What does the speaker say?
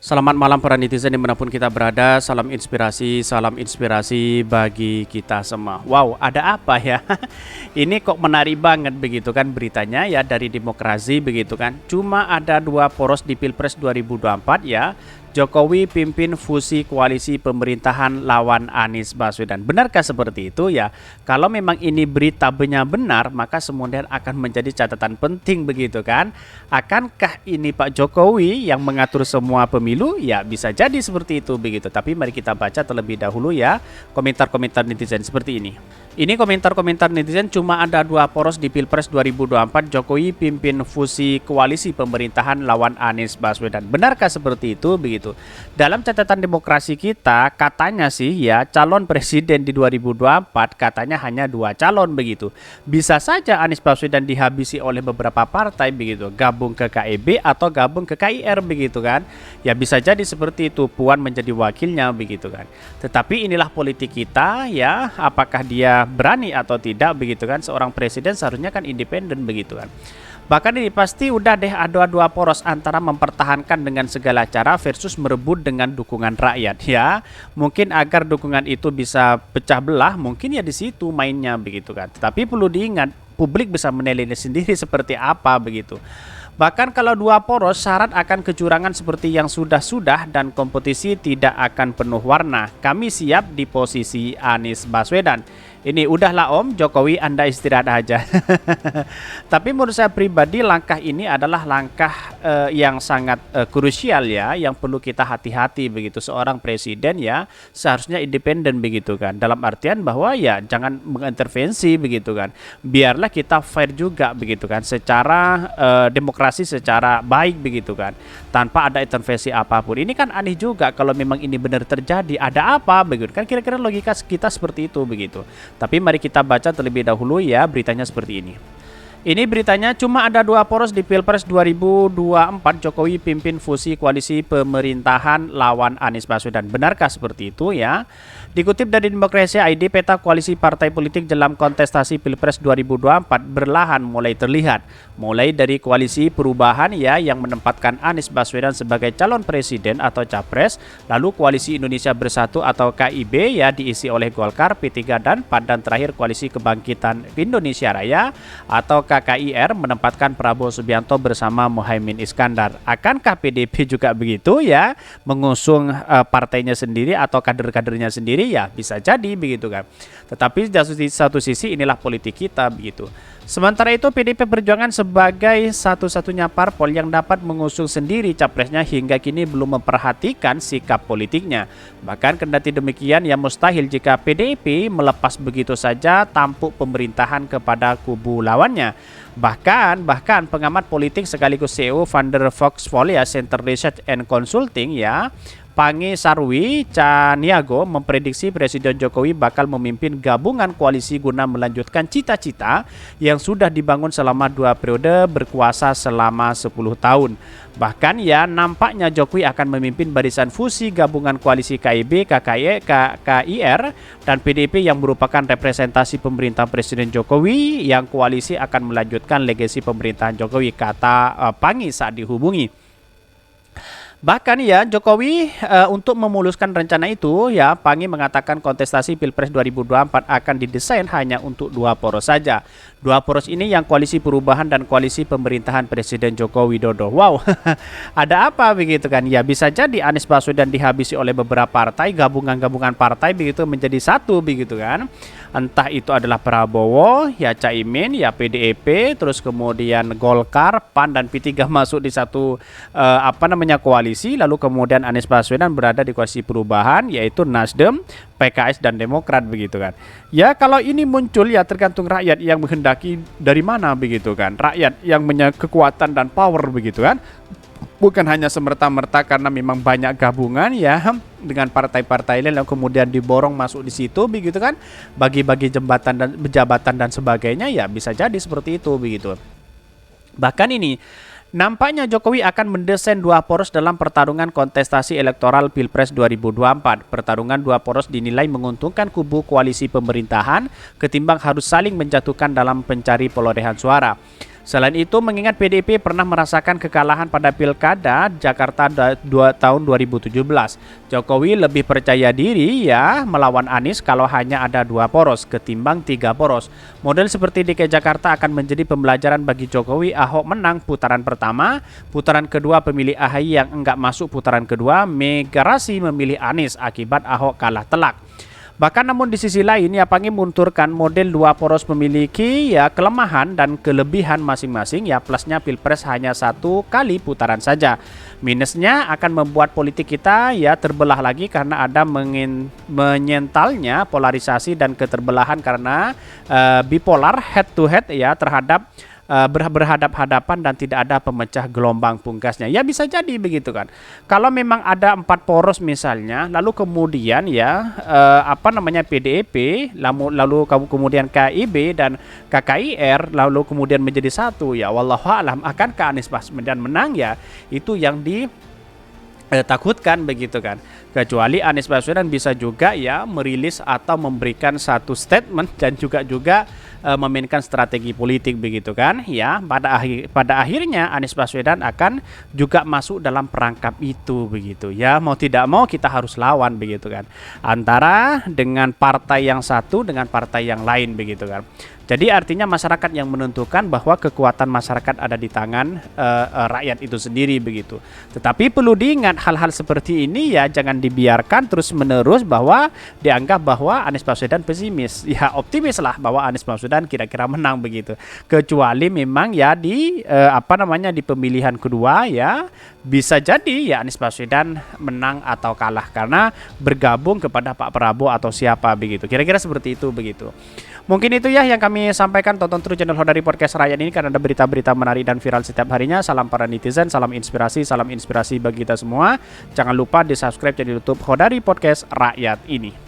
Selamat malam para netizen dimanapun kita berada. Salam inspirasi bagi kita semua. Wow, ada apa ya? Ini kok menarik banget begitu kan beritanya ya dari demokrasi begitu kan. Cuma ada dua poros di Pilpres 2024 ya. Jokowi pimpin fusi koalisi pemerintahan lawan Anies Baswedan. Benarkah seperti itu ya? Kalau memang ini berita benar, maka kemudian akan menjadi catatan penting begitu kan? Akankah ini Pak Jokowi yang mengatur semua pemilu? Ya bisa jadi seperti itu begitu. Tapi mari kita baca terlebih dahulu ya komentar-komentar netizen seperti ini. Ini komentar-komentar netizen cuma ada dua poros di Pilpres 2024. Jokowi pimpin fusi koalisi pemerintahan lawan Anies Baswedan. Benarkah seperti itu begitu? Dalam catatan demokrasi kita katanya sih ya calon presiden di 2024 katanya hanya dua calon begitu. Bisa saja Anies Baswedan dihabisi oleh beberapa partai begitu, gabung ke KIB atau gabung ke KIR begitu kan. Ya bisa jadi seperti itu, Puan menjadi wakilnya begitu kan. Tetapi inilah politik kita ya, apakah dia berani atau tidak begitu kan. Seorang presiden seharusnya kan independen begitu kan. Bahkan ini pasti udah deh ada dua poros antara mempertahankan dengan segala cara versus merebut dengan dukungan rakyat ya. Mungkin agar dukungan itu bisa pecah belah, mungkin ya di situ mainnya begitu kan. Tapi perlu diingat, publik bisa menilai sendiri seperti apa begitu. Bahkan kalau dua poros syarat akan kecurangan seperti yang sudah-sudah dan kompetisi tidak akan penuh warna. Kami siap di posisi Anies Baswedan. Ini udahlah Om Jokowi, Anda istirahat aja. Tapi menurut saya pribadi langkah ini adalah langkah yang sangat krusial ya, yang perlu kita hati-hati begitu. Seorang presiden ya seharusnya independen begitu kan. Dalam artian bahwa ya jangan mengintervensi begitu kan. Biarlah kita fair juga begitu kan, secara demokrasi secara baik begitu kan, tanpa ada intervensi apapun. Ini kan aneh juga kalau memang ini benar terjadi, ada apa begitu kan, kira-kira logika kita seperti itu begitu. Tapi mari kita baca terlebih dahulu ya beritanya seperti ini. Ini beritanya cuma ada dua poros di Pilpres 2024. Jokowi pimpin fusi koalisi pemerintahan lawan Anies Baswedan. Benarkah seperti itu ya? Dikutip dari Demokrasi ID, peta koalisi partai politik dalam kontestasi Pilpres 2024 berlahan mulai terlihat. Mulai dari koalisi perubahan ya yang menempatkan Anies Baswedan sebagai calon presiden atau capres, lalu koalisi Indonesia Bersatu atau KIB ya diisi oleh Golkar, P3 dan PAN, dan terakhir koalisi Kebangkitan Indonesia Raya atau KKIR menempatkan Prabowo Subianto bersama Muhaimin Iskandar. Akankah PDIP juga begitu ya, mengusung partainya sendiri atau kader-kadernya sendiri? Ya bisa jadi begitu kan. Tetapi dari satu sisi inilah politik kita begitu. Sementara itu PDIP Perjuangan sebagai satu-satunya parpol yang dapat mengusung sendiri capresnya hingga kini belum memperhatikan sikap politiknya. Bahkan kendati demikian ya mustahil jika PDIP melepas begitu saja tampuk pemerintahan kepada kubu lawannya. Bahkan pengamat politik sekaligus CEO Vander Foxfolia Center Research and Consulting ya, Pangi Sarwi Caniago memprediksi Presiden Jokowi bakal memimpin gabungan koalisi guna melanjutkan cita-cita yang sudah dibangun selama 2 periode berkuasa selama 10 tahun. Bahkan ya nampaknya Jokowi akan memimpin barisan fusi gabungan koalisi KIB, KKIR, dan PDIP yang merupakan representasi pemerintah Presiden Jokowi yang koalisi akan melanjutkan legasi pemerintahan Jokowi, kata Pangi saat dihubungi. Bahkan ya Jokowi untuk memuluskan rencana itu ya Pangi mengatakan kontestasi Pilpres 2024 akan didesain hanya untuk dua poros saja. Dua poros ini yang koalisi perubahan dan koalisi pemerintahan Presiden Joko Widodo. Wow, ada apa begitu kan? Ya bisa jadi Anies Baswedan dihabisi oleh beberapa partai, gabungan-gabungan partai begitu menjadi satu begitu kan. Entah itu adalah Prabowo, ya Caimin, ya PDIP, terus kemudian Golkar, PAN dan P3 masuk di satu koalisi, lalu kemudian Anies Baswedan berada di koalisi perubahan yaitu Nasdem, PKS dan Demokrat begitu kan. Ya kalau ini muncul ya tergantung rakyat yang menghendaki dari mana begitu kan. Rakyat yang punya kekuatan dan power begitu kan. Bukan hanya semerta-merta karena memang banyak gabungan ya dengan partai-partai lain yang kemudian diborong masuk di situ begitu kan, bagi-bagi jembatan dan jabatan dan sebagainya, ya bisa jadi seperti itu begitu. Bahkan ini nampaknya Jokowi akan mendesain dua poros dalam pertarungan kontestasi elektoral Pilpres 2024. Pertarungan dua poros dinilai menguntungkan kubu koalisi pemerintahan ketimbang harus saling menjatuhkan dalam pencari perolehan suara. Selain itu, mengingat PDIP pernah merasakan kekalahan pada Pilkada Jakarta tahun 2017, Jokowi lebih percaya diri ya melawan Anies kalau hanya ada 2 poros ketimbang 3 poros. Model seperti DKI Jakarta akan menjadi pembelajaran bagi Jokowi. Ahok menang putaran pertama, putaran kedua pemilih AHY yang enggak masuk putaran kedua, migrasi memilih Anies akibat Ahok kalah telak. Bahkan namun di sisi lain, Yapanggi menunturkan model 2 poros memiliki ya kelemahan dan kelebihan masing-masing. Ya plusnya Pilpres hanya 1 kali putaran saja. Minusnya akan membuat politik kita ya terbelah lagi karena ada menyentalnya polarisasi dan keterbelahan karena bipolar head to head ya terhadap berhadap-hadapan dan tidak ada pemecah gelombang pungkasnya. Ya bisa jadi begitu kan. Kalau memang ada 4 poros misalnya, lalu kemudian ya PDIP, lalu kemudian KIB dan KKIR, lalu kemudian menjadi satu ya. Wallahu alam, akankah Anies Baswedan menang ya? Itu yang takutkan begitu kan. Kecuali Anies Baswedan bisa juga ya merilis atau memberikan satu statement dan juga memainkan strategi politik begitu kan ya. Pada akhirnya Anies Baswedan akan juga masuk dalam perangkap itu begitu ya. Mau tidak mau kita harus lawan begitu kan, antara dengan partai yang satu dengan partai yang lain begitu kan. Jadi artinya masyarakat yang menentukan bahwa kekuatan masyarakat ada di tangan rakyat itu sendiri begitu. Tetapi perlu diingat hal-hal seperti ini ya jangan dibiarkan terus-menerus bahwa dianggap bahwa Anies Baswedan pesimis. Ya optimis lah bahwa Anies Baswedan kira-kira menang begitu. Kecuali memang ya di di pemilihan kedua ya bisa jadi ya Anies Baswedan menang atau kalah karena bergabung kepada Pak Prabowo atau siapa begitu. Kira-kira seperti itu begitu. Mungkin itu ya yang kami sampaikan. Tonton terus channel Hodari Podcast Rakyat ini karena ada berita-berita menarik dan viral setiap harinya. Salam para netizen, salam inspirasi bagi kita semua. Jangan lupa di subscribe channel YouTube Hodari Podcast Rakyat ini.